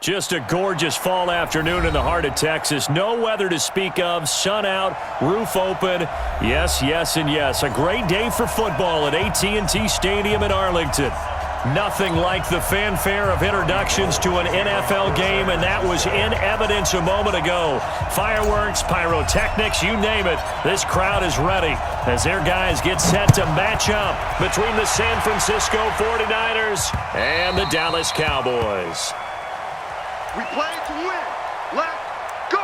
Just a gorgeous fall afternoon in the heart of Texas. No weather to speak of. Sun out, roof open. Yes, yes, and yes. A great day for football at AT&T Stadium in Arlington. Nothing like the fanfare of introductions to an NFL game, and that was in evidence a moment ago. Fireworks, pyrotechnics, you name it. This crowd is ready as their guys get set to match up between the San Francisco 49ers and the Dallas Cowboys. We play to win. Let's go!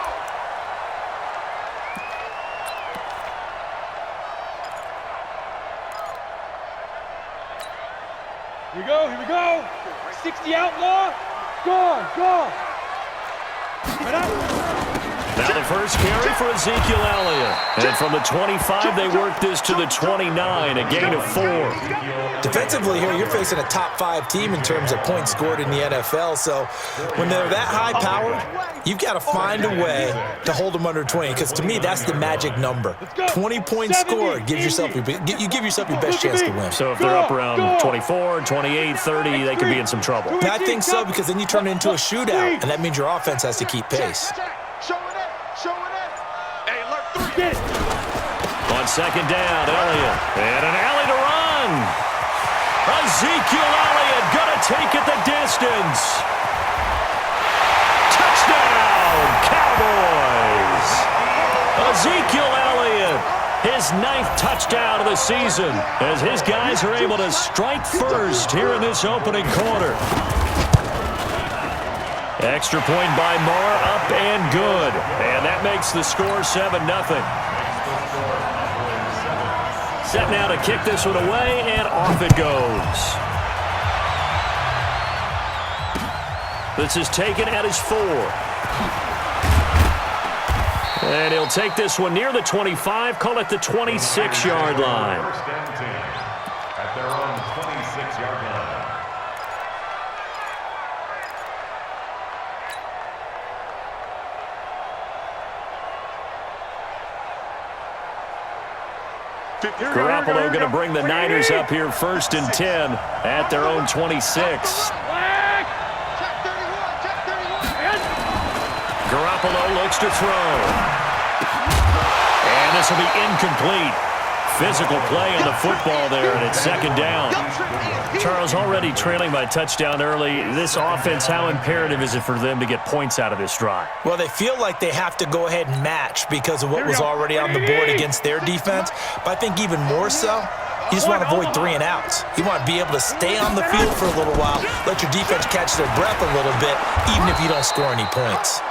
Here we go, here we go. 60 outlaw. Go. Right up. Now the first carry for Ezekiel Elliott. And from the 25, they work this to the 29, a gain of 4. Defensively here, you're facing a top 5 team in terms of points scored in the NFL. So when they're that high-powered, you've got to find a way to hold them under 20. Because to me, that's the magic number. 20 points scored, you give yourself your best chance to win. So if they're up around 24, 28, 30, they could be in some trouble. And I think so, because then you turn it into a shootout, and that means your offense has to keep pace. On second down, Elliott. And an alley to run. Ezekiel Elliott going to take it the distance. Touchdown, Cowboys. Ezekiel Elliott, his 9th touchdown of the season, as his guys are able to strike first here in this opening quarter. Extra point by Moore, up and good. And that makes the score 7-0. Set now to kick this one away, and off it goes. This is taken at his 4. And he'll take this one near the 25, call it the 26-yard line. At their own 26-yard line. Garoppolo going to bring the Niners up here 1st and 10 at their own 26. Garoppolo looks to throw. And this will be incomplete. Physical play on the football there, and it's 2nd down. Charles, already trailing by touchdown early. This offense, how imperative is it for them to get points out of this drive? Well, they feel like they have to go ahead and match because of what was already on the board against their defense. But I think even more so, you just want to avoid 3 and outs. You want to be able to stay on the field for a little while, let your defense catch their breath a little bit, even if you don't score any points.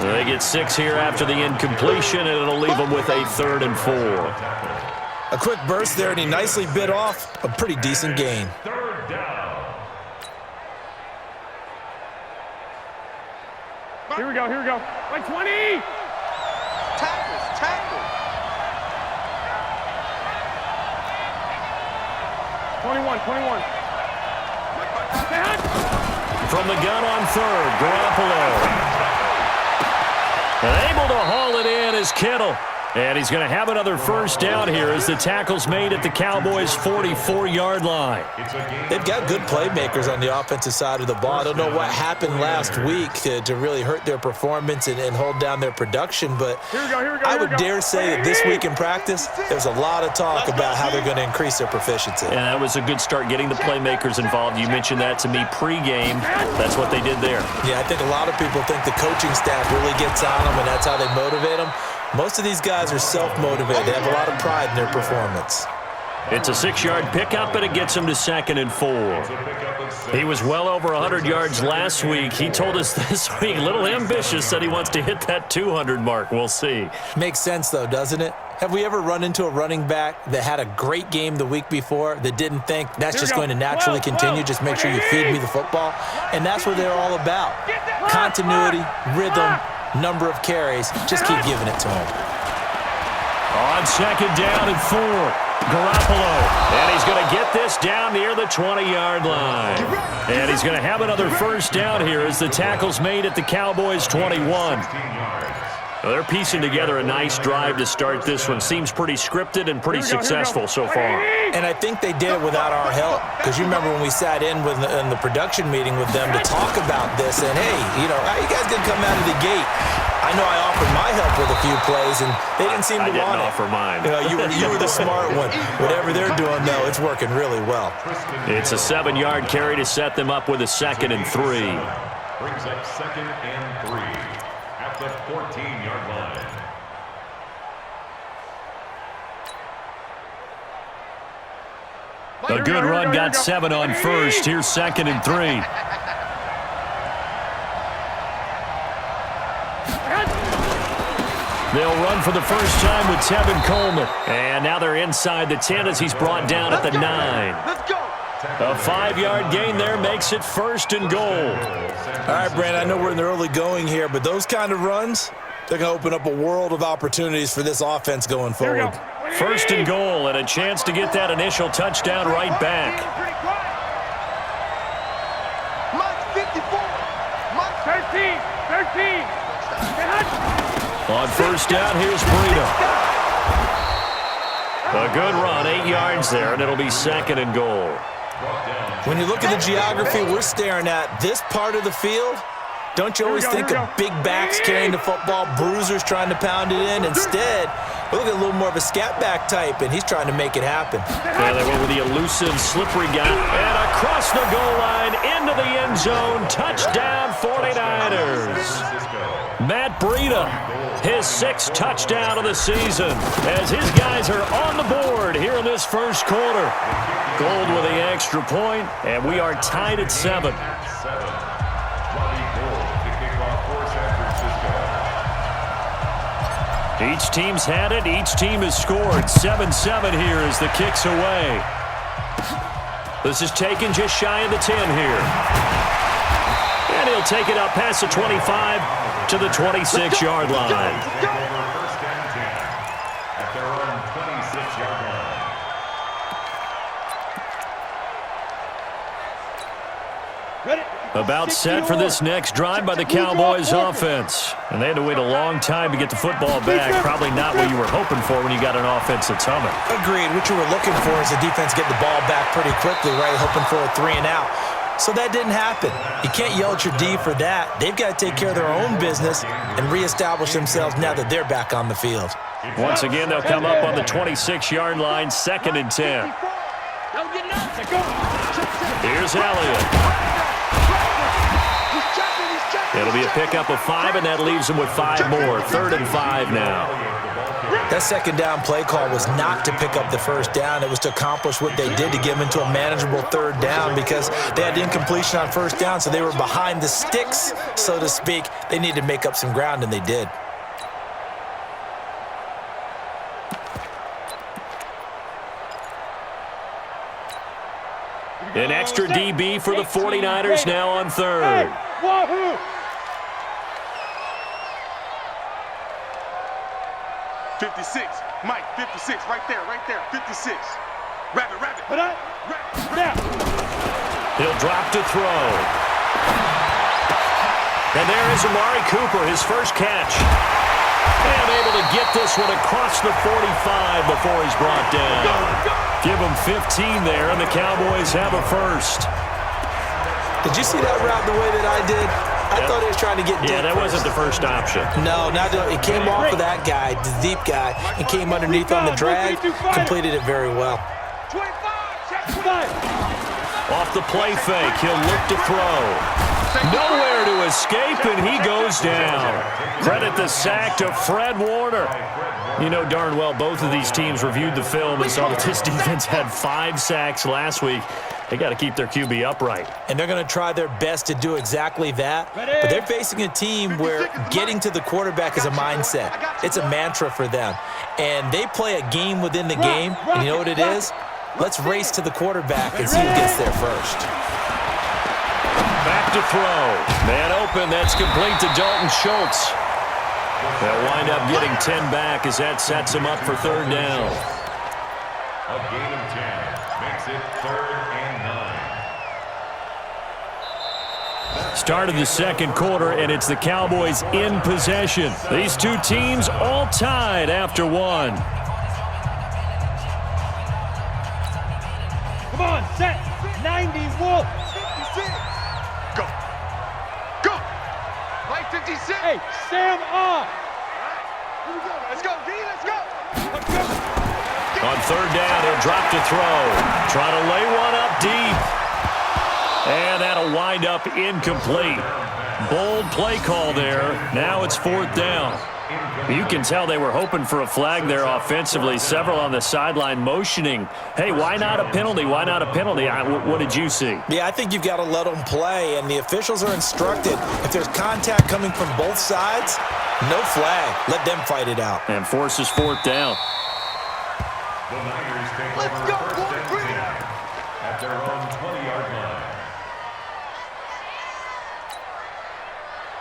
They get 6 here after the incompletion, and it'll leave them with a 3rd and 4. A quick burst there, and he nicely bit off a pretty decent gain. Here we go. Like 20! Tackle! 21. From the gun on 3rd, Garoppolo. And able to haul it in is Kittle. And he's going to have another 1st down here as the tackle's made at the Cowboys' 44-yard line. They've got good playmakers on the offensive side of the ball. I don't know what happened last week to really hurt their performance and hold down their production, but I would dare say that this week in practice, there's a lot of talk about how they're going to increase their proficiency. And that was a good start getting the playmakers involved. You mentioned that to me pregame. That's what they did there. Yeah, I think a lot of people think the coaching staff really gets on them, and that's how they motivate them. Most of these guys are self-motivated. They have a lot of pride in their performance. It's a 6-yard pickup, and it gets him to 2nd and 4. He was well over 100 yards last week. He told us this week, a little ambitious, said he wants to hit that 200 mark. We'll see. Makes sense, though, doesn't it? Have we ever run into a running back that had a great game the week before that didn't think that's just going to naturally continue, just make sure you feed me the football? And that's what they're all about. Continuity, rhythm, number of carries, just keep giving it to him. On 2nd down and 4, Garoppolo. And he's going to get this down near the 20-yard line. And he's going to have another 1st down here as the tackle's made at the Cowboys' 21. Well, they're piecing together a nice drive to start this one. Seems pretty scripted and pretty successful so far. And I think they did it without our help, because you remember when we sat in the production meeting with them to talk about this, and hey, how you guys didn't come out of the gate? I know I offered my help with a few plays, and they didn't seem to want it. I didn't offer mine. You were the smart one. Whatever they're doing, though, it's working really well. It's a 7-yard carry to set them up with a 2nd and 3. Brings up 2nd and 3 at the 14-yard line. A good run got 7 on first. Here's 2nd and 3. They'll run for the first time with Tevin Coleman. And now they're inside the 10 as he's brought down at the 9. Let's go. A 5-yard gain there makes it 1st and goal. All right, Brandon, I know we're in the early going here, but those kind of runs, they're going to open up a world of opportunities for this offense going forward. 1st and goal, and a chance to get that initial touchdown right back. Mike 54. Mike 13. On first down, here's Breida. A good run, 8 yards there, and it'll be 2nd and goal. When you look at the geography we're staring at, this part of the field, don't you always think of big backs carrying the football, bruisers trying to pound it in? Instead, we look at a little more of a scat back type, and he's trying to make it happen. Yeah, they went with the elusive, slippery guy. And across the goal line, into the end zone, touchdown 49ers. Matt Breida, his 6th touchdown of the season, as his guys are on the board here in this first quarter. Gold with the extra point, and we are tied at 7. Each team's had it. Each team has scored. 7-7 here as the kick's away. This is taken just shy of the 10 here. And he'll take it up past the 25 to the 26-yard line. At their own 26-yard line. About set for this next drive by the Cowboys offense. And they had to wait a long time to get the football back. Probably not what you were hoping for when you got an offense that's humming. Agreed. What you were looking for is the defense getting the ball back pretty quickly, right? Hoping for a 3 and out. So that didn't happen. You can't yell at your D for that. They've got to take care of their own business and reestablish themselves now that they're back on the field. Once again, they'll come up on the 26-yard line, 2nd and 10. Here's Elliott. It'll be a pickup of 5, and that leaves them with 5 more. 3rd and 5 now. That 2nd down play call was not to pick up the 1st down. It was to accomplish what they did to get them into a manageable 3rd down because they had incompletion on 1st down, so they were behind the sticks, so to speak. They needed to make up some ground, and they did. An extra DB for the 49ers now on 3rd. Wahoo! 56. Mike 56. Right there. 56. Rabbit. He'll drop to throw. And there is Amari Cooper, his first catch. And able to get this one across the 45 before he's brought down. Give him 15 there, and the Cowboys have a first. Did you see that route the way that I did? I thought he was trying to get deep. Yeah, that wasn't the first option. No, it came off of that guy, the deep guy, and came underneath on the drag, completed it very well. Off the play fake, he'll look to throw. Nowhere to escape, and he goes down. Credit the sack to Fred Warner. You know darn well both of these teams reviewed the film and saw that this defense had 5 sacks last week. They got to keep their QB upright. And they're going to try their best to do exactly that. But they're facing a team where getting to the quarterback is a mindset. It's a mantra for them. And they play a game within the game. And you know what it is? Let's race to the quarterback and see who gets there first. Back to throw. Man open. That's complete to Dalton Schultz. They'll wind up getting 10 back as that sets him up for 3rd down. A gain of 10 makes it 3rd and 9. Start of the second quarter, and it's the Cowboys in possession. These two teams all tied after one. Come on, set. 90, Wolf. 56. Go. Go. Right 56. Hey, Sam off. Here we go. Let's go, D. Let's go. Let's go. On third down, he'll drop to throw. Trying to lay one up deep. And that'll wind up incomplete. Bold play call there. Now it's fourth down. You can tell they were hoping for a flag there offensively. Several on the sideline motioning, hey, why not a penalty? Why not a penalty? What did you see? Yeah, I think you've got to let them play, and the officials are instructed. If there's contact coming from both sides, no flag. Let them fight it out. And forces fourth down. The Niners take Let's over go, first boy, and bring it. 10 at their own 20-yard line.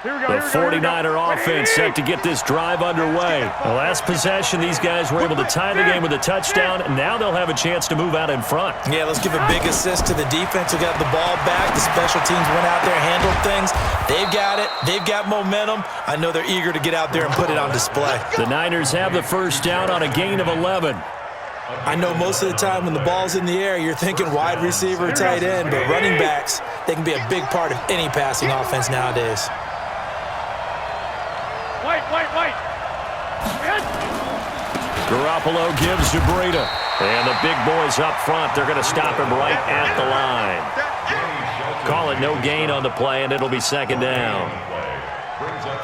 Here we go. The 49er offense set to get this drive underway. The last possession, these guys were able to tie the game with a touchdown, and now they'll have a chance to move out in front. Yeah, let's give a big assist to the defense who got the ball back. The special teams went out there, handled things. They've got it. They've got momentum. I know they're eager to get out there and put it on display. The Niners have the first down on a gain of 11. I know most of the time when the ball's in the air, you're thinking wide receiver, tight end, but running backs, they can be a big part of any passing offense nowadays. White. Garoppolo gives to Breida. And the big boys up front, they're going to stop him right at the line. Call it no gain on the play, and it'll be second down.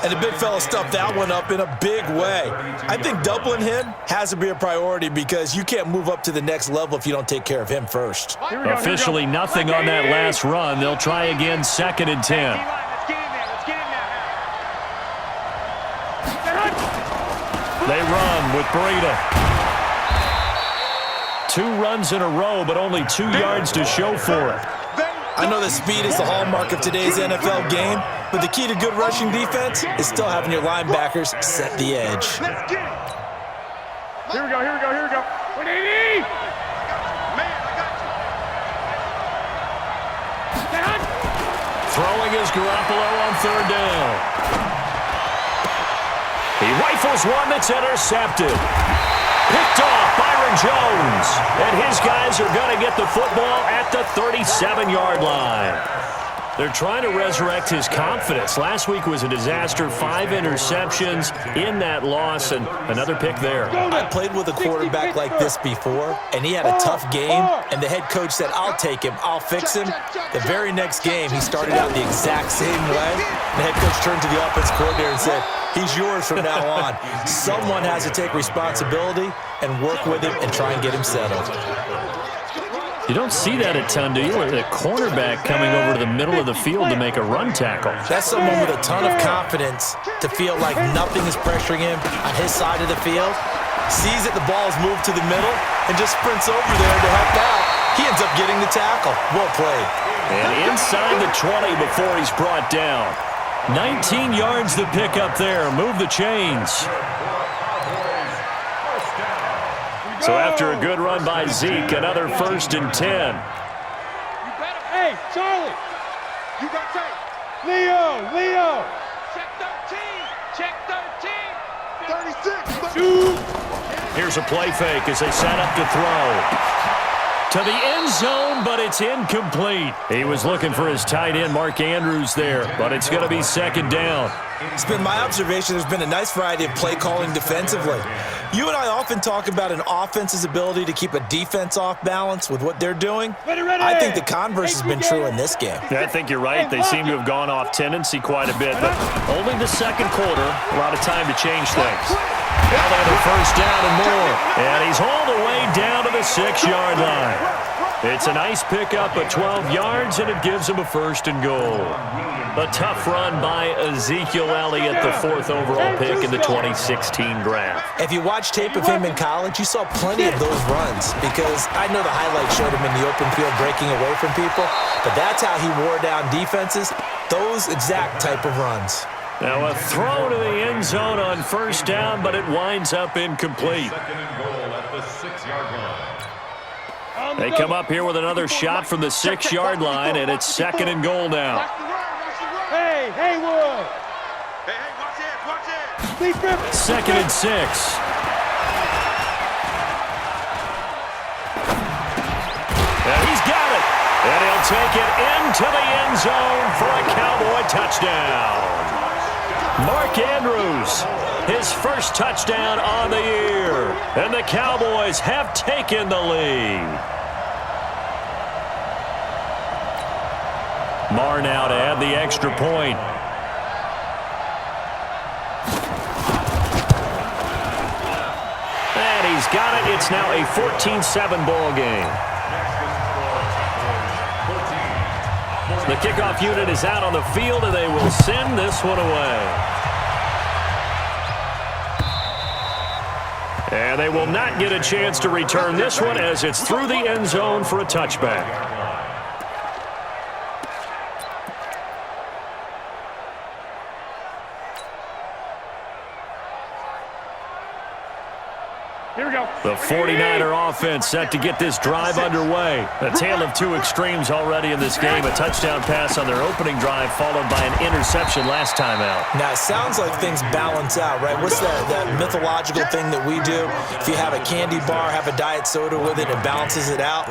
And the big fella stuffed that one up in a big way. I think doubling him has to be a priority because you can't move up to the next level if you don't take care of him first. Officially nothing on that last run. They'll try again, second and 10. They run with Breida. 2 runs in a row, but only 2 yards to show for it. I know that speed is the hallmark of today's NFL game, but the key to good rushing defense is still having your linebackers set the edge. Let's get it. Here we go. 180. Man, I got you. Throwing is Garoppolo on third down. He rifles one that's intercepted. Picked off Byron Jones. And his guys are going to get the football at the 37-yard line. They're trying to resurrect his confidence. Last week was a disaster. 5 interceptions in that loss, and another pick there. I played with a quarterback like this before, and he had a tough game, and the head coach said, I'll take him, I'll fix him. The very next game, he started out the exact same way. The head coach turned to the offensive coordinator and said, he's yours from now on. Someone has to take responsibility and work with him and try and get him settled. You don't see that a ton, do you? A cornerback coming over to the middle of the field to make a run tackle. That's someone with a ton of confidence to feel like nothing is pressuring him on his side of the field, sees that the ball is moved to the middle, and just sprints over there to help out. He ends up getting the tackle. Well played. And inside the 20 before he's brought down. 19 yards to pick up there. Move the chains. So after a good run by Zeke, another first and 10. Hey, Charlie. You got tape. Leo. Check 13. 36. Here's a play fake as they set up to throw. To the end zone, but it's incomplete. He was looking for his tight end, Mark Andrews, there, but it's going to be second down. It's been my observation there's been a nice variety of play calling defensively. You and I often talk about an offense's ability to keep a defense off balance with what they're doing. I think the converse has been true in this game. I think you're right. They seem to have gone off tendency quite a bit, but only the second quarter, a lot of time to change things. Now they have a first down and more, and he's all the way down to the 6-yard line. It's a nice pickup of 12 yards, and it gives him a first and goal. A tough run by Ezekiel Elliott, the 4th overall pick in the 2016 draft. If you watch tape of him in college, you saw plenty of those runs because I know the highlights showed him in the open field breaking away from people, but that's how he wore down defenses, those exact type of runs. Now a throw to the end zone on first down, but it winds up incomplete. Second and goal at the 6-yard line. They come up here with another shot from the 6-yard line, and it's second and goal now. Hey, Haywood! Hey, watch it, watch it! Steve Griffin! 2nd and 6. And he's got it. And he'll take it into the end zone for a Cowboy touchdown. Mark Andrews, his first touchdown on the year. And the Cowboys have taken the lead. Marr now to add the extra point. And he's got it. It's now a 14-7 ball game. The kickoff unit is out on the field, and they will send this one away. And they will not get a chance to return this one as it's through the end zone for a touchback. Here we go. The 49er offense set to get this drive underway. A tale of two extremes already in this game. A touchdown pass on their opening drive followed by an interception last time out. Now, it sounds like things balance out, right? What's that mythological thing that we do? If you have a candy bar, have a diet soda with it, it balances it out.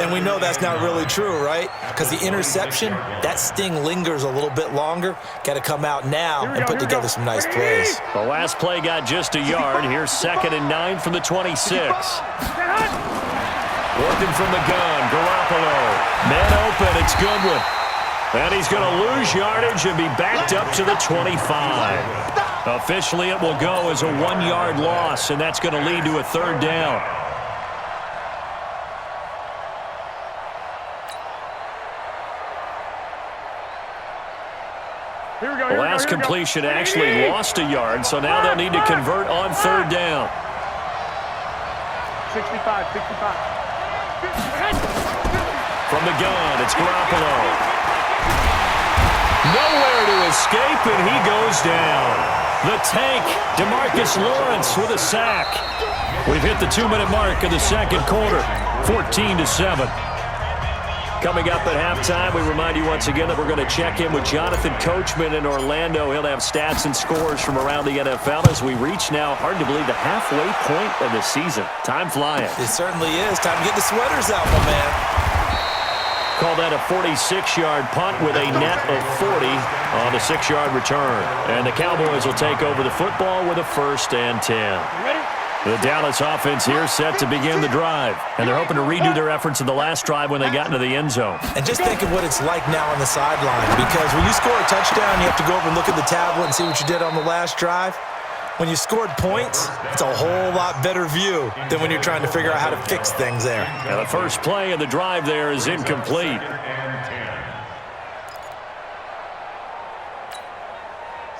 And we know that's not really true, right? Because the interception, that sting lingers a little bit longer. Got to come out now and put together some nice plays. The last play got just a yard. Here's 2nd and 9 from the 26. Working from the gun, Garoppolo. Man open, it's Goodwin. And he's going to lose yardage and be backed up to the 25. Officially, it will go as a 1-yard loss, and that's going to lead to a 3rd down. The last completion actually lost a yard, so now they'll need to convert on 3rd down. 65. From the gun, it's Garoppolo. Nowhere to escape, and he goes down. The tank, DeMarcus Lawrence with a sack. We've hit the 2-minute mark of the second quarter, 14-7. Coming up at halftime, we remind you once again that we're going to check in with Jonathan Coachman in Orlando. He'll have stats and scores from around the NFL as we reach now, hard to believe, the halfway point of the season. Time flying. It certainly is. Time to get the sweaters out, my man. Call that a 46-yard punt with a net of 40 on the 6-yard return. And the Cowboys will take over the football with a 1st and 10. Ready? The Dallas offense here set to begin the drive. And they're hoping to redo their efforts in the last drive when they got into the end zone. And just think of what it's like now on the sideline, because when you score a touchdown, you have to go over and look at the tablet and see what you did on the last drive. When you scored points, it's a whole lot better view than when you're trying to figure out how to fix things there. And the first play of the drive there is incomplete.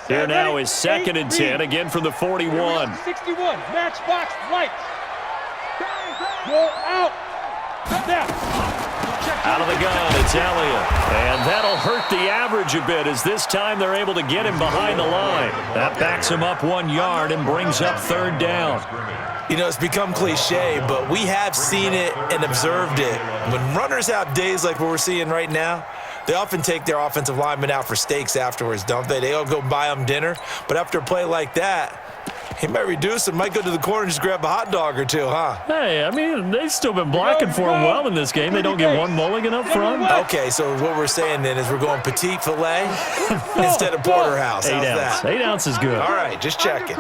Here now is 2nd and 10, again from the 41. 61, matchbox lights. Roll out. Snap. Out of the gun, it's Elliott. And that'll hurt the average a bit as this time they're able to get him behind the line. That backs him up 1 yard and brings up 3rd down. You know, it's become cliche, but we have seen it and observed it. When runners have days like what we're seeing right now, they often take their offensive linemen out for steaks afterwards, don't they? They all go buy them dinner. But after a play like that, he might reduce and might go to the corner and just grab a hot dog or two, huh? Hey, I mean, they've still been blocking for him well in this game. They don't get one mulligan up front. Okay, so what we're saying then is we're going petite filet instead of porterhouse. How's 8 ounce. that? 8 ounce is good. All right, just checking.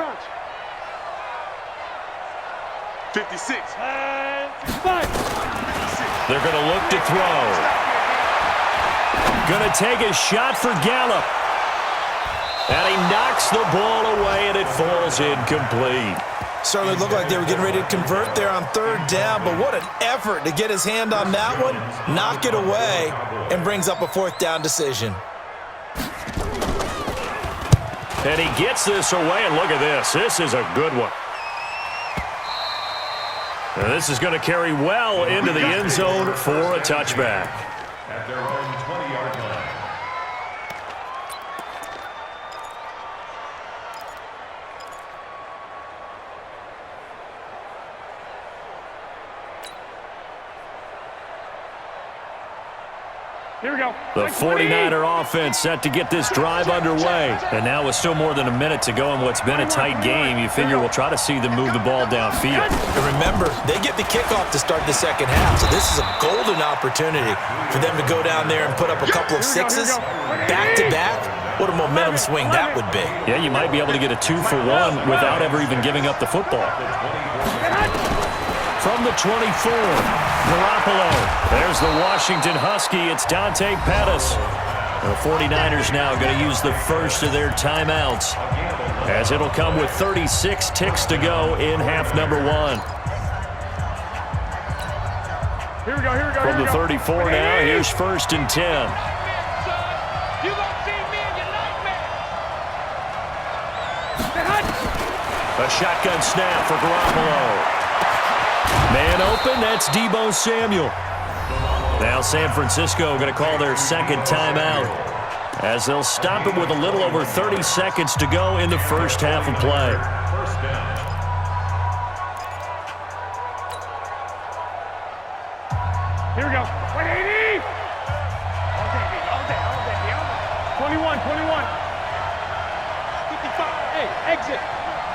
56. And 5. They're going to look to throw. Going to take a shot for Gallup. And he knocks the ball away, and it falls incomplete. Certainly looked like they were getting ready to convert there on 3rd down, but what an effort to get his hand on that one, knock it away, and brings up a 4th down decision. And he gets this away, and look at this. This is a good one. And this is going to carry well into the end zone for a touchback. At their own 20-yard line. Here we go. The 49er offense set to get this drive underway. And now with still more than a minute to go in what's been a tight game, you figure we'll try to see them move the ball downfield. And remember, they get the kickoff to start the second half, so this is a golden opportunity for them to go down there and put up a couple of sixes back-to-back. What a momentum swing that would be. Yeah, you might be able to get a 2-for-1 without ever even giving up the football. From the 24, Garoppolo. There's the Washington Husky. It's Dante Pettis. The 49ers now going to use the first of their timeouts, as it'll come with 36 ticks to go in half number 1. Here we go, here we go. From the 34 now, here's 1st and 10. You gonna see me in your nightmare. A shotgun snap for Garoppolo. Man open, that's Deebo Samuel. Now San Francisco going to call their second timeout, as they'll stop it with a little over 30 seconds to go in the first half of play. Here we go. 180. All day. 21. 55. Hey, exit.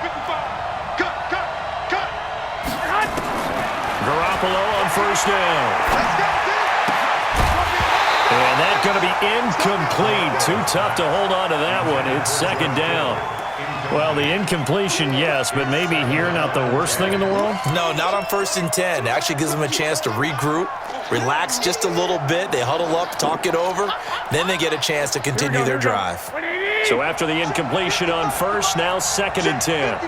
55. Garoppolo on 1st down. And that's going to be incomplete. Too tough to hold on to that one. It's 2nd down. Well, the incompletion, yes, but maybe here not the worst thing in the world? No, not on 1st and 10. It actually gives them a chance to regroup, relax just a little bit. They huddle up, talk it over. Then they get a chance to continue their drive. So after the incompletion on 1st, now 2nd and 10.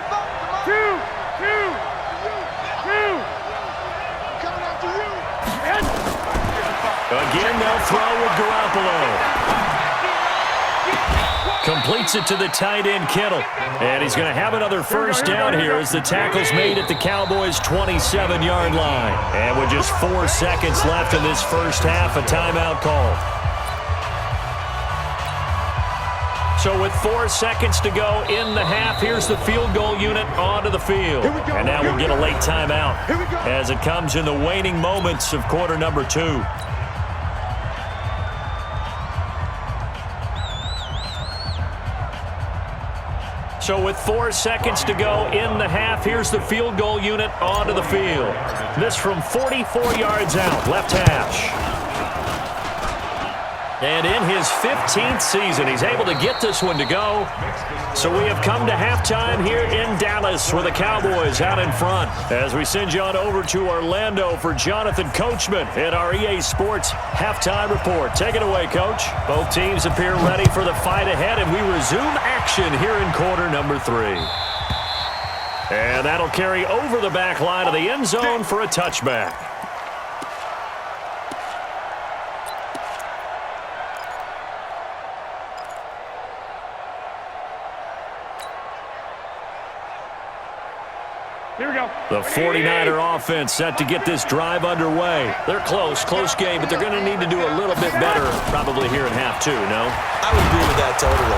Again, they'll throw with Garoppolo. Completes it to the tight end, Kittle. And he's going to have another 1st down here as the tackle's made at the Cowboys' 27-yard line. And with just 4 seconds left in this first half, a timeout call. So with 4 seconds to go in the half, here's the field goal unit onto the field. And now we'll get a late timeout as it comes in the waning moments of quarter number 2. So with 4 seconds to go in the half, here's the field goal unit onto the field. This from 44 yards out, left hash. And in his 15th season, he's able to get this one to go. So we have come to halftime here in Dallas with the Cowboys out in front. As we send you on over to Orlando for Jonathan Coachman at our EA Sports Halftime Report. Take it away, Coach. Both teams appear ready for the fight ahead, and we resume action here in quarter number 3. And that'll carry over the back line of the end zone for a touchback. Here we go. The 49er offense set to get this drive underway. They're close game, but they're going to need to do a little bit better probably here in half 2, no? I would agree with that totally.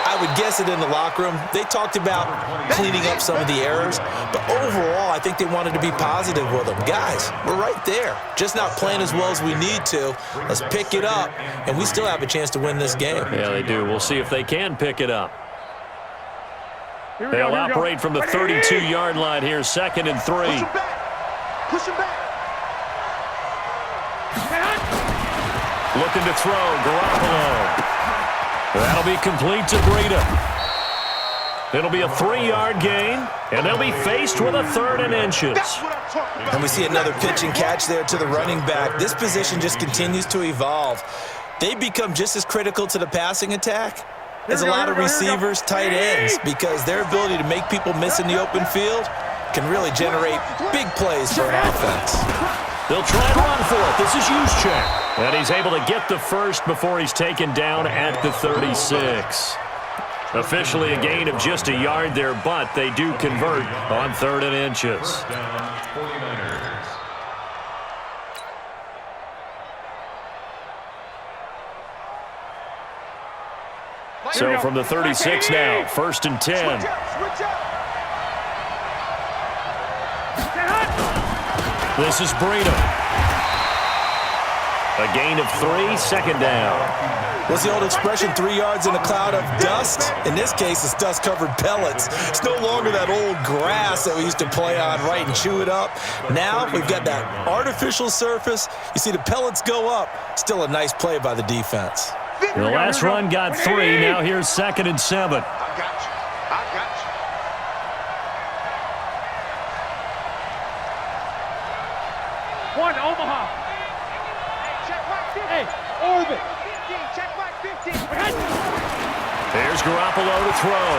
I would guess it in the locker room. They talked about cleaning up some of the errors, but overall, I think they wanted to be positive with them. Guys, we're right there. Just not playing as well as we need to. Let's pick it up, and we still have a chance to win this game. Yeah, they do. We'll see if they can pick it up. They'll operate from the 32-yard line here, 2nd and 3. Push him back. Looking to throw, Garoppolo. That'll be complete to Breida. It'll be a 3-yard gain, and they'll be faced with a 3rd and inches. And we see another pitch and catch there to the running back. This position just continues to evolve. They become just as critical to the passing attack as a lot of receivers, tight ends, because their ability to make people miss in the open field can really generate big plays for an offense. They'll try and run for it. This is Juszczyk. And he's able to get the first before he's taken down at the 36. Officially a gain of just a yard there, but they do convert on 3rd and inches. So from the 36 now, 1st and 10. This is Breida. A gain of 3, second down. What's the old expression, 3 yards in a cloud of dust? In this case, it's dust-covered pellets. It's no longer that old grass that we used to play on, right, and chew it up. Now we've got that artificial surface. You see the pellets go up. Still a nice play by the defense. The last run got 3. Now here's 2nd and 7. I got you. I got you. One, Omaha. Check back 50. Hey, Orbit. 15. Check back 15. There's Garoppolo to throw.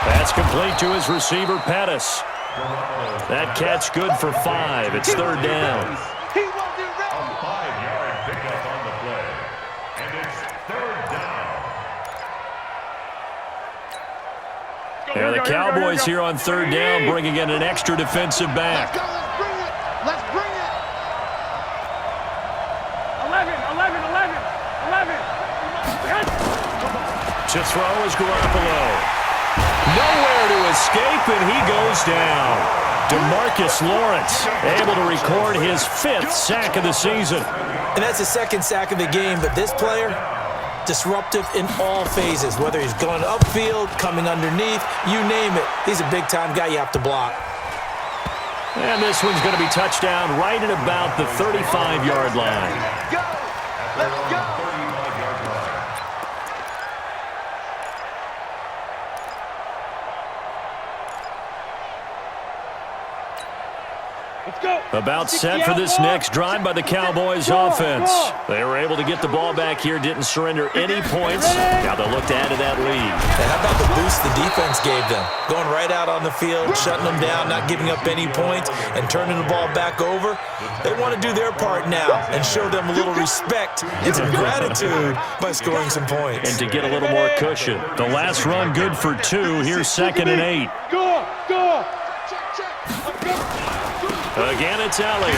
That's complete to his receiver, Pettis. That catch good for 5. It's 3rd down. He won't be ready. A 5-yard pickup on the play. And it's 3rd down. And the Cowboys here on 3rd down, bringing in an extra defensive back. Let's go. Let's bring it. Let's bring it. 11. To throw is Garoppolo. Nowhere to escape, and he goes down. DeMarcus Lawrence able to record his 5th sack of the season. And that's the 2nd sack of the game, but this player, disruptive in all phases, whether he's going upfield, coming underneath, you name it. He's a big-time guy you have to block. And this one's going to be touchdown right at about the 35-yard line. Go. Let's go. 35-yard line. Let's go. About set for this next drive by the Cowboys offense. They were able to get the ball back here, didn't surrender any points. Now they'll look to add to that lead. And how about the boost the defense gave them? Going right out on the field, shutting them down, not giving up any points, and turning the ball back over. They want to do their part now and show them a little respect and some gratitude by scoring some points. And to get a little more cushion. The last run good for 2. Here's 2nd and 8. Go. Again, it's Elliott.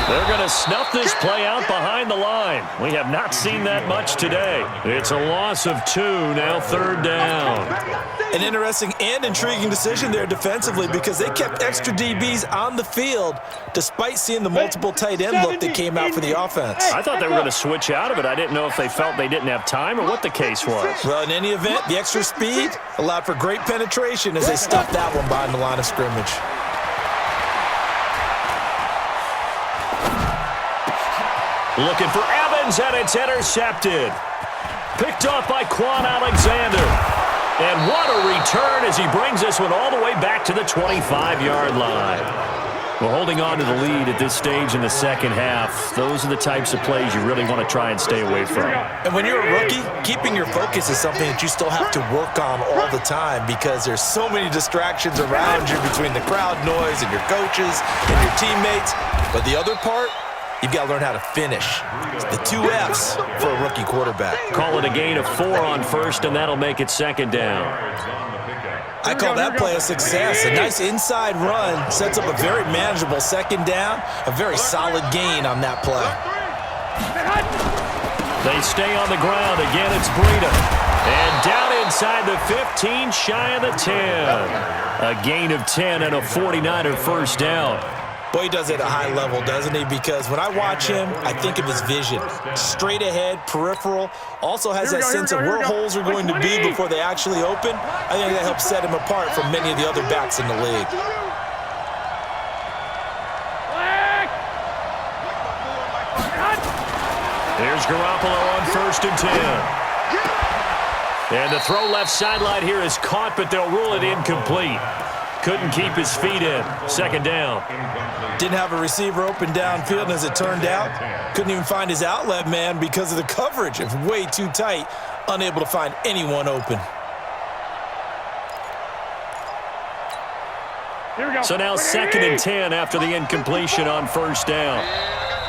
They're going to snuff this play out behind the line. We have not seen that much today. It's a loss of 2, now 3rd down. An interesting and intriguing decision there defensively because they kept extra DBs on the field despite seeing the multiple tight end look that came out for the offense. I thought they were going to switch out of it. I didn't know if they felt they didn't have time or what the case was. Well, in any event, the extra speed allowed for great penetration as they stuffed that one behind the line of scrimmage. Looking for Evans, and it's intercepted. Picked off by Quan Alexander. And what a return as he brings this one all the way back to the 25-yard line. Well, holding on to the lead at this stage in the second half, those are the types of plays you really want to try and stay away from. And when you're a rookie, keeping your focus is something that you still have to work on all the time because there's so many distractions around you between the crowd noise and your coaches and your teammates. But the other part, you've got to learn how to finish. It's the 2 F's for a rookie quarterback. Call it a gain of 4 on 1st, and that'll make it 2nd down. I call that play a success. A nice inside run sets up a very manageable 2nd down. A very solid gain on that play. They stay on the ground. Again, it's Breida. And down inside the 15, shy of the 10. A gain of 10 and a 49er first down. Boy, he does it at a high level, doesn't he? Because when I watch him, I think of his vision. Straight ahead, peripheral. Also has that sense of where holes are going to be before they actually open. I think that helps set him apart from many of the other backs in the league. Here's Garoppolo on 1st and 10. And the throw left sideline here is caught, but they'll rule it incomplete. Couldn't keep his feet in. 2nd down. Didn't have a receiver open downfield, and as it turned out, couldn't even find his outlet man because of the coverage. It was way too tight, unable to find anyone open. So now 2nd and 10 after the incompletion on 1st down.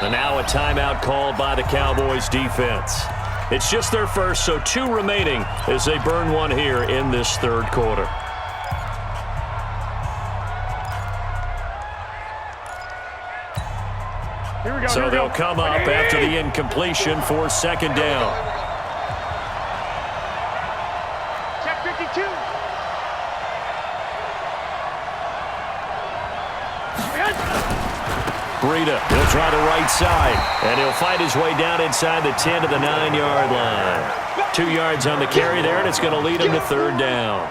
And now a timeout called by the Cowboys defense. It's just their first, so 2 remaining as they burn one here in this 3rd quarter. So they'll come up after the incompletion for 2nd down. Check 52. Breida, he'll try the right side, and he'll fight his way down inside the 10 to the 9-yard line. 2 yards on the carry there, and it's going to lead him to third down.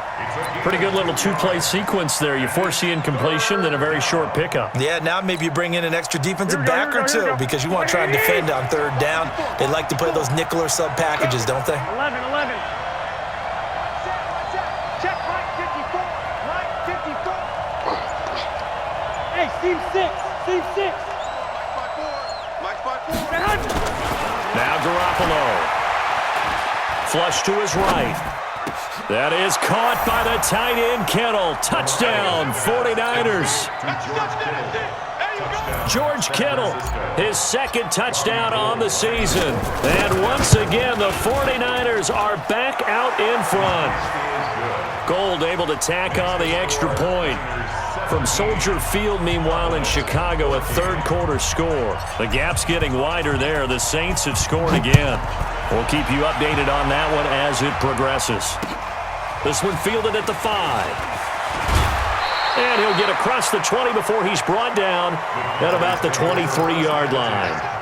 Pretty good little two-play sequence there. You force the incompletion, then a very short pickup. Yeah, now maybe you bring in an extra defensive back or two because you want to try and defend on third down. They like to play those nickel or sub packages, don't they? 11. Check right 54. Right 54. Hey, Steve 6. Mike by four. Now Garoppolo. Flush to his right. That is caught by the tight end, Kittle. Touchdown, 49ers. George Kittle, his second touchdown on the season. And once again, the 49ers are back out in front. Gold able to tack on the extra point. From Soldier Field, meanwhile, in Chicago, a third-quarter score. The gap's getting wider there. The Saints have scored again. We'll keep you updated on that one as it progresses. This one fielded at the 5. And he'll get across the 20 before he's brought down at about the 23-yard line.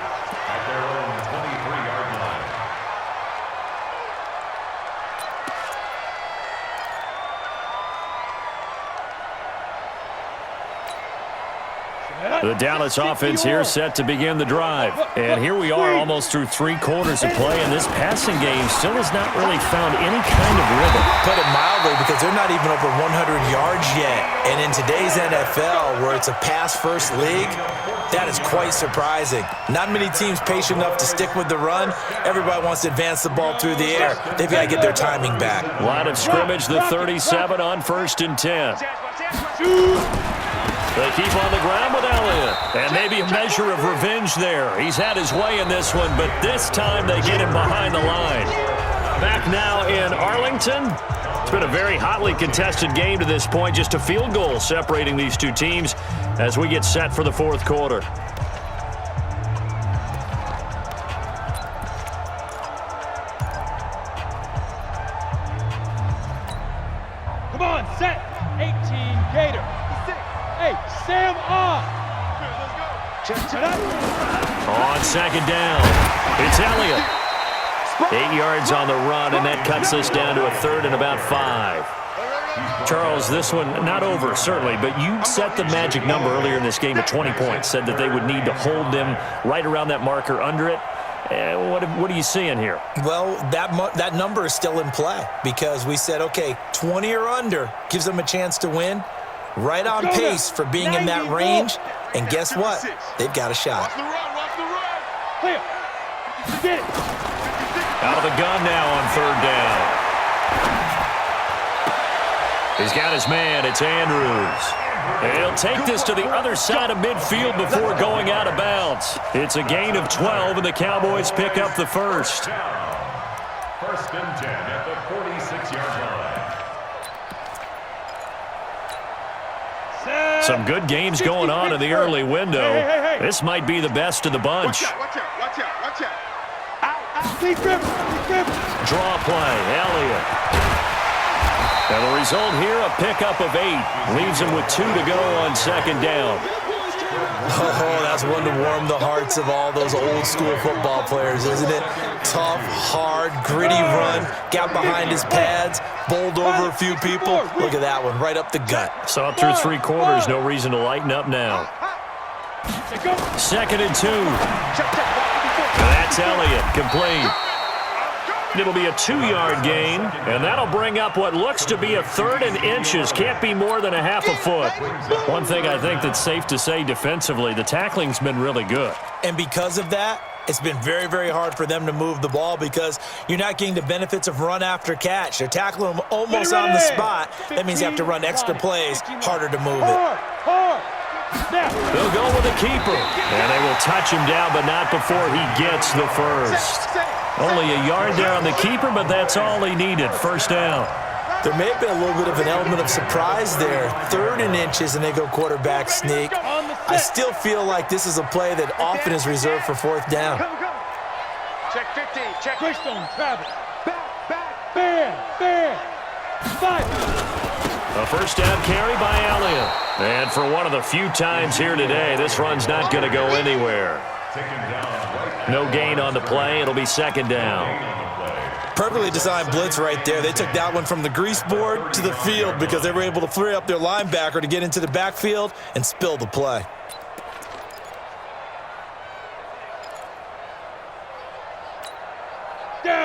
The Dallas offense here set to begin the drive. And here we are almost through 3 quarters of play, and this passing game still has not really found any kind of rhythm. Put it mildly, because they're not even over 100 yards yet. And in today's NFL, where it's a pass-first league, that is quite surprising. Not many teams patient enough to stick with the run. Everybody wants to advance the ball through the air. They've got to get their timing back. Line of scrimmage, the 37 on 1st and 10. They keep on the ground with Elliott. And maybe a measure of revenge there. He's had his way in this one, but this time they get him behind the line. Back now in Arlington. It's been a very hotly contested game to this point. Just a field goal separating these two teams as we get set for the fourth quarter. Come on, set. 18, Gator. Hey, Sam on. On second down, it's Elliott. 8 yards on the run, and that cuts us down to a third and about 5. Charles, this one not over, certainly, but you set the magic number earlier in this game at 20 points, said that they would need to hold them right around that marker under it. What are you seeing here? Well, that number is still in play because we said, okay, 20 or under gives them a chance to win. Right on pace for being in that range. And guess what? They've got a shot. Clear. Get it. Out of the gun now on third down. He's got his man. It's Andrews. And he'll take this to the other side of midfield before going out of bounds. It's a gain of 12, and the Cowboys pick up the first. 1st and 10 at the 46-yard line. Some good games going on in the early window. This might be the best of the bunch. Watch out. Draw play, Elliott. And the result here, a pickup of 8. Leaves him with 2 to go on second down. Oh, that's one to warm the hearts of all those old school football players, isn't it? Tough, hard, gritty run, got behind his pads, bowled over a few people. Look at that one, right up the gut. Saw it through 3 quarters, no reason to lighten up now. 2nd and 2. That's Elliott, complete. It'll be a 2-yard gain, and that'll bring up what looks to be a 3rd and inches. Can't be more than a half a foot. One thing I think that's safe to say defensively, the tackling's been really good. And because of that, it's been very, very hard for them to move the ball because you're not getting the benefits of run after catch. They're tackling them almost on the spot. That means you have to run extra plays, harder to move it. They'll go with the keeper, and they will touch him down, but not before he gets the first. Only a yard there on the keeper, but that's all he needed. First down. There may have been a little bit of an element of surprise there. 3rd and inches, and they go quarterback sneak. I still feel like this is a play that often is reserved for 4th down. Check 15. Check. Greystone, Travis. Back. Bam. 5. A first down carry by Elliott. And for one of the few times here today, this run's not going to go anywhere. No gain on the play. It'll be second down. Perfectly designed blitz right there. They took that one from the grease board to the field because they were able to free up their linebacker to get into the backfield and spill the play.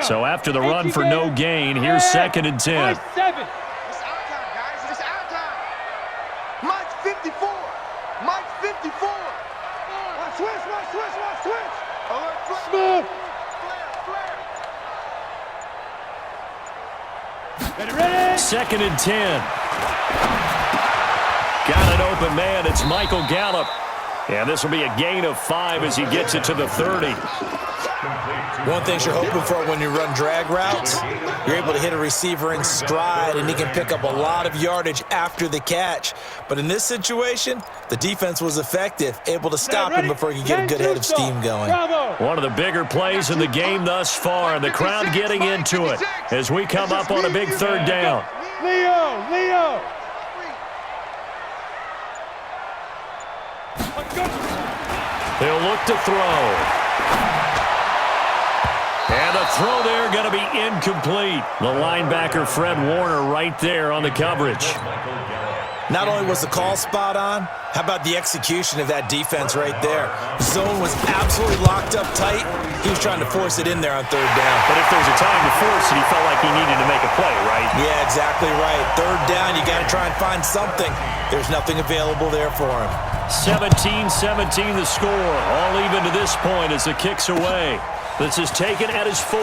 So after the run for no gain, here's second and 10. 7. It's our time, guys. It's our time. Mike's 54. Mike's 54. Watch switch, watch switch, watch switch. Alert, flare. Smooth. Flare, flare. Ready? Second and 10. Got an open man. It's Michael Gallup. And this will be a gain of 5 as he gets it to the 30. One thing you're hoping for when you run drag routes, you're able to hit a receiver in stride, and he can pick up a lot of yardage after the catch. But in this situation, the defense was effective, able to stop him before he could get a good head of steam going. One of the bigger plays in the game thus far. The crowd getting into it as we come up on a big third down. Leo. They'll look to throw. And the throw there going to be incomplete. The linebacker, Fred Warner, right there on the coverage. Not only was the call spot on, how about the execution of that defense right there? Zone was absolutely locked up tight. He was trying to force it in there on third down. But if there's a time to force it, he felt like he needed to make a play, right? Yeah, exactly right. Third down, you got to try and find something. There's nothing available there for him. 17-17 the score. All even to this point as the kick's away. This is taken at his 4.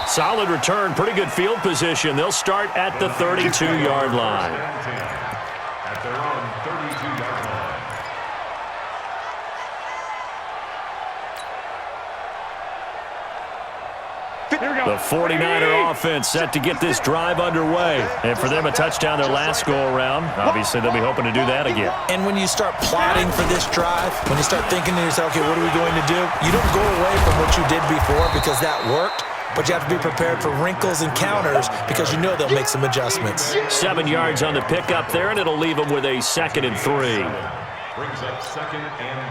Solid return, pretty good field position. They'll start at the 32-yard line. At their own 32-yard line. The 49er offense set to get this drive underway. And for them, a touchdown their last go-around. Obviously, they'll be hoping to do that again. And when you start plotting for this drive, when you start thinking to yourself, okay, what are we going to do? You don't go away from what you did before because that worked, but you have to be prepared for wrinkles and counters because you know they'll make some adjustments. 7 yards on the pickup there, and it'll leave them with a second and 3. Brings up second and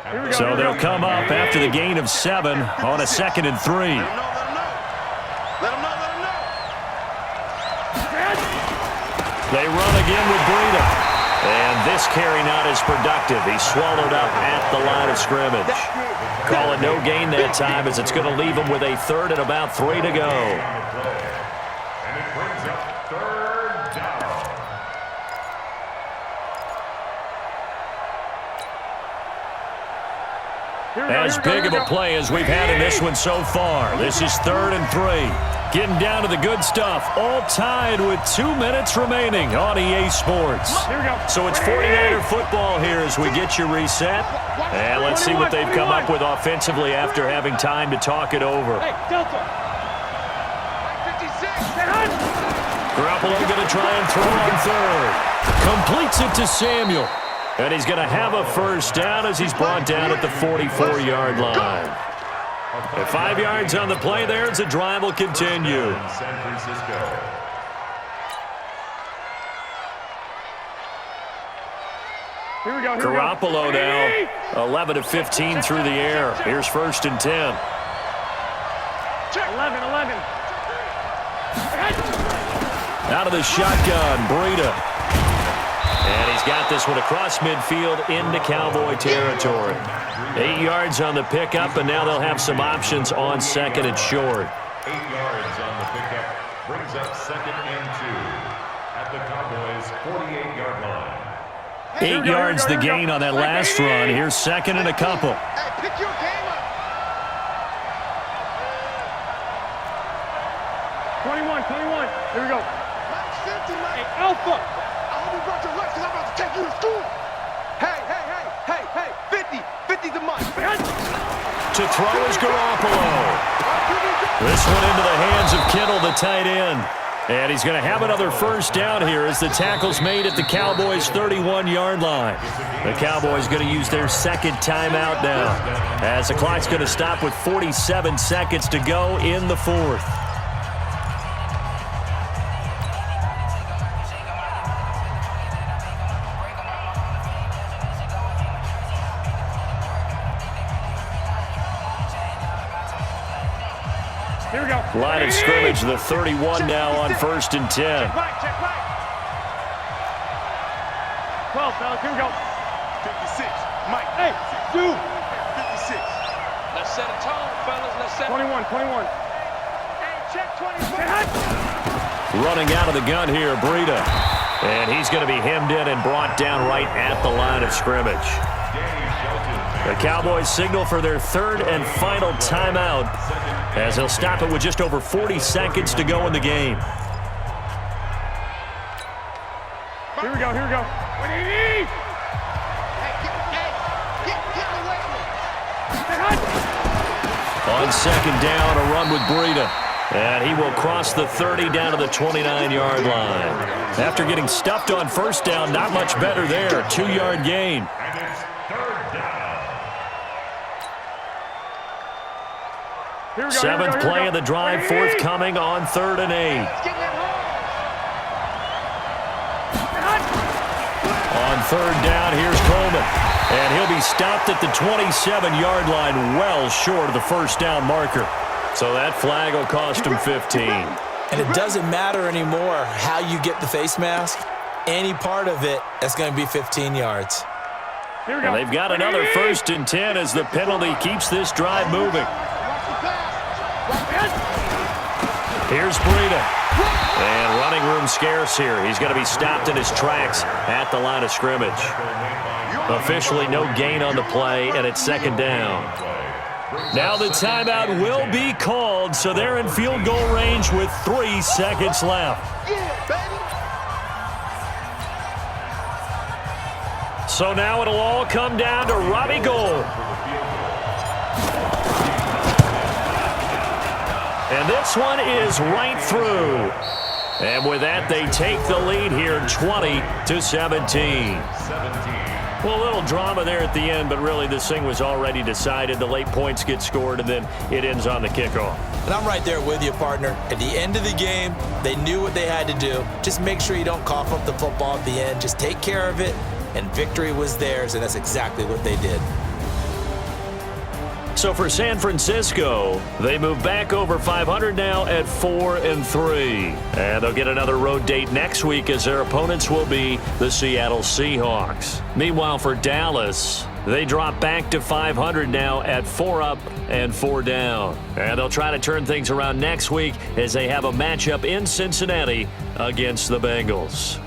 3. So they'll come up after the gain of 7 on a second and 3. Let him know. They run again with Breida. And this carry not as productive. He's swallowed up at the line of scrimmage. Call it no gain that time as it's going to leave him with a third and about 3 to go. And it brings up third down. As big of a play as we've had in this one so far. This is 3rd and 3. Getting down to the good stuff. All tied with 2 minutes remaining on EA Sports. So it's 49er football here as we get you reset. And let's see what they've come up with offensively after having time to talk it over. Hey, Delta. 56. Garoppolo going to try and throw on 3rd. Completes it to Samuel. And he's going to have a first down as he's brought down at the 44-yard line. And 5 yards on the play there as the drive will continue. San Francisco. Here we go. Garoppolo now 11 of 15 through the air. Here's 1st and 10. 11. Out of the shotgun, Breida. And he's got this one across midfield into Cowboy territory. 8 yards on the pickup, and now they'll have some options on 2nd and short. 8 yards on the pickup. Brings up 2nd and 2. At the Cowboys' 48-yard line. 8 yards the gain on that last run. Here's 2nd and a couple. Hey, pick your game up. 21. Here we go. Mike, safety, Mike. Hey, Alpha. I hope you brought your lunch because I'm about to take you to school. Hey. 50 to Mike. To throw is Garoppolo. This one into the hands of Kittle, the tight end. And he's going to have another first down here as the tackle's made at the Cowboys' 31-yard line. The Cowboys going to use their 2nd timeout now as the clock's going to stop with 47 seconds to go in the 4th. Here we go. Line of scrimmage, the 31 now on 1st and 10. Check right. 12, fellas, here we go. 56. Mike. Hey, dude. 56. Let's set a tone, fellas. Let's set 21. Hey, check 24. Running out of the gun here, Breida. And he's going to be hemmed in and brought down right at the line of scrimmage. The Cowboys signal for their 3rd and final timeout as they'll stop it with just over 40 seconds to go in the game. Here we go. What do you need? Get away from me. On 2nd down, a run with Breida. And he will cross the 30 down to the 29-yard line. After getting stuffed on 1st down, not much better there. 2-yard gain. And it's 3rd down. Here we go. 7th play of the drive, forthcoming on 3rd and 8. Let's get that home. On 3rd down, here's Coleman. And he'll be stopped at the 27-yard line, well short of the 1st down marker. So that flag will cost him 15. And it doesn't matter anymore how you get the face mask. Any part of it, that's going to be 15 yards. Here we go. And they've got another 1st and 10 as the penalty keeps this drive moving. Here's Breida. And running room scarce here. He's going to be stopped in his tracks at the line of scrimmage. Officially no gain on the play, and it's 2nd down. Now the timeout will be called, so they're in field goal range with 3 seconds left. Yeah, baby. So now it'll all come down to Robbie Gould. And this one is right through. And with that, they take the lead here 20-17. Well, a little drama there at the end, but really this thing was already decided. The late points get scored, and then it ends on the kickoff. And I'm right there with you, partner. At the end of the game, they knew what they had to do. Just make sure you don't cough up the football at the end. Just take care of it, and victory was theirs, and that's exactly what they did. So for San Francisco, they move back over 500 now at 4-3. And they'll get another road date next week as their opponents will be the Seattle Seahawks. Meanwhile, for Dallas, they drop back to 500 now at 4 up and 4 down. And they'll try to turn things around next week as they have a matchup in Cincinnati against the Bengals.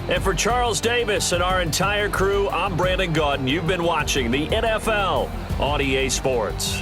And for Charles Davis and our entire crew, I'm Brandon Gaudin. You've been watching the NFL on EA Sports.